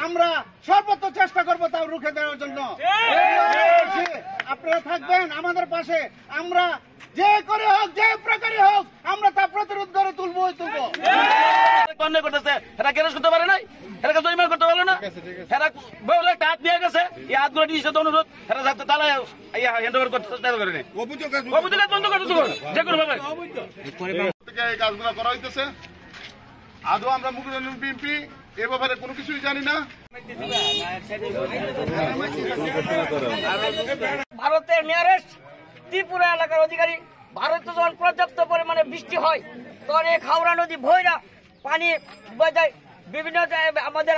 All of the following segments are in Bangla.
আমরা সর্বোচ্চ চেষ্টা করবো তাও রুখে দেওয়ার জন্য। আপনারা থাকবেন আমাদের পাশে, আমরা যে করে হোক যে প্রকারে হোক আমরা তা প্রতিরোধ করে তুলবো। করতেছে এরা গ্যারেজ করতে পারে নাই, এরা জরিমানা করতে পারলো না, এরা বহু একটা হাত নিয়ে গেছে, এই হাতগুলো নিয়ে অনুরোধ এরা যাতে তালা হ্যান্ড ওভার করতে চেষ্টা করে অভিযোগ বন্ধ করতে যে কোনো ভাবে এই কাজগুলো করা হইতেছে। আদৌ আমরা মুক্তিযোদ্ধা বিএনপি এ ব্যাপারে কোনো কিছুই জানি না। ভারতের নিয়ারেস্ট ত্রিপুরা এলাকার অধিকারী, ভারতে যখন পর্যাপ্ত পরিমাণে বৃষ্টি হয় তখন এই হাওড়া নদী ভৈরা পানি বজায় বিভিন্ন আমাদের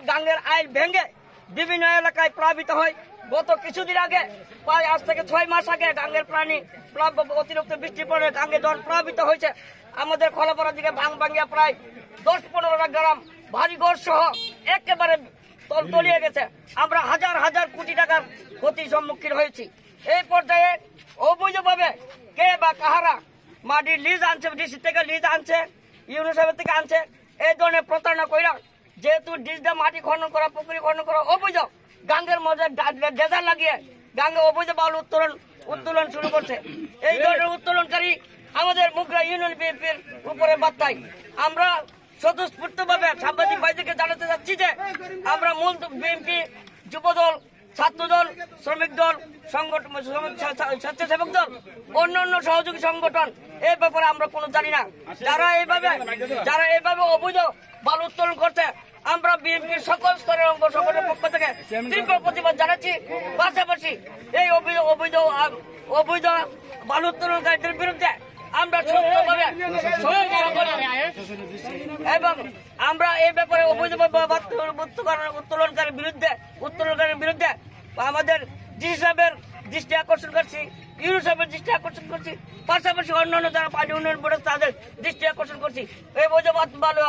গাঙ্গের আইল ভেঙে বিভিন্ন এলাকায় প্লাবিত হয়। গত কিছুদিন আগে প্রায় আজ থেকে 6 মাস আগে গাঙ্গের অতিরিক্ত বৃষ্টির পরে গাঙ্গে যখন প্লাবিত হয়েছে, আমাদের খলাপাড়া দিকে ভাঙিয়া প্রায় 10-15টা গ্রাম ভারী ঘর সহ একেবারে তলিয়ে গেছে। আমরা হাজার হাজার কোটি টাকার ক্ষতির সম্মুখীন হয়েছি। এই পর্যায়ে অবৈধভাবে কে বা কাহারা মাটির লিজ আনছে, ডিসি থেকে লিজ আনছে, ইউনিসেফের থেকে আনছে, এই ধরনের প্রতারণা কইরা যেহেতু ডিসটা মাটি খনন করা, পুকুরি খনন করা অবৈধ, গাঙ্গের মধ্যে ডেজার লাগিয়ে গাঙ্গে অবৈধ বালু উত্তোলন শুরু করছে। এই ধরনের উত্তোলনকারী আমাদের মুগরা ইউনিয়ন বিএনপির উপরে বার্তায় আমরা স্বতঃস্ফূর্তভাবে সাংবাদিক ভাইদেরকে জানাতে চাচ্ছি যে আমরা মূল বিএনপি, যুবদল, ছাত্রদল, শ্রমিক দল, স্বেচ্ছাসেবক দল, অন্যান্য সহযোগী সংগঠন এই ব্যাপারে আমরা কোনো জানি না। যারা এইভাবে অবৈধ বালু উত্তোলন করছে, আমরা বিএনপির সকল স্তরের অঙ্গ সংগঠনের পক্ষ থেকে তীব্র প্রতিবাদ জানাচ্ছি। পাশাপাশি এই অবৈধ বালু উত্তোলনকারীদের বিরুদ্ধে আমরা সুস্থভাবে এবং আমরা এই ব্যাপারে অবৈধভাবে উত্তোলনকারীর বিরুদ্ধে আমাদের ডিসি সাহেবের দৃষ্টি আকর্ষণ করছি, ইউনিসেফের দৃষ্টি আকর্ষণ করছি, পাশাপাশি অন্যান্য যারা পানি উন্নয়ন বোর্ড তাদের দৃষ্টি আকর্ষণ করছি। এই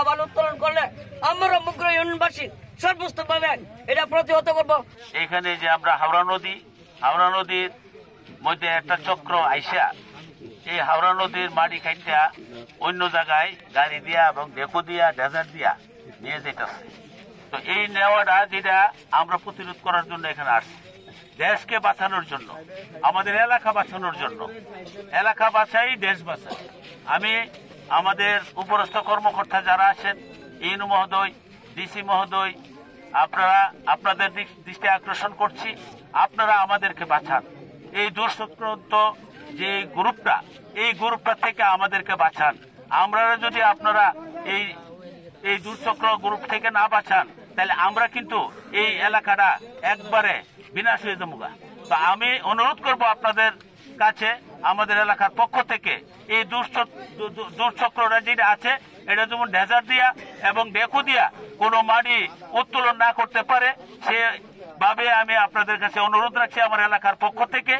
বালু উত্তোলন করলে আমরা মুগ্র ইউনিয়নবাসী সর্বস্তভাবে এটা প্রতিহত করব। এখানে যে আমরা হাওড়া নদীর মধ্যে একটা চক্র আইসা এই হাওড়া নদীর মাটি খাইটা অন্য জায়গায় গাড়ি দিয়া এবং ডেকো দিয়া ডেজার্ট দিয়া নিয়ে যেতেছে। তো এই নেওয়াটা যেটা আমরা প্রতিরোধ করার জন্য এখানে আসছি, দেশকে বাঁচানোর জন্য, আমাদের এলাকা বাঁচানোর জন্য। এলাকা বাঁচাই দেশ বাঁচাই। আমি আমাদের উপরস্থ কর্মকর্তা যারা আছেন, ইউনো মহোদয়, ডিসি মহোদয়, আপনাদের দৃষ্টি আকর্ষণ করছি, আপনারা আমাদেরকে বাঁচান। এই দুঃশক্রান্ত যে গ্রুপটা থেকে আমাদেরকে বাঁচান। আমরা যদি আপনারা এই দুঃচক্র গ্রুপ থেকে না বাঁচান, তাহলে আমরা কিন্তু এই এলাকাটা একবারে বিনাশ হয়ে যাবো। তো আমি অনুরোধ করব আপনাদের কাছে, আমাদের এলাকার পক্ষ থেকে এই দুঃচক্রটা যেটা আছে এটা যেমন ডেজার দিয়া এবং ডেকো দিয়া কোনো মাটি উত্তোলন না করতে পারে, সেভাবে আমি আপনাদের কাছে অনুরোধ রাখছি আমার এলাকার পক্ষ থেকে।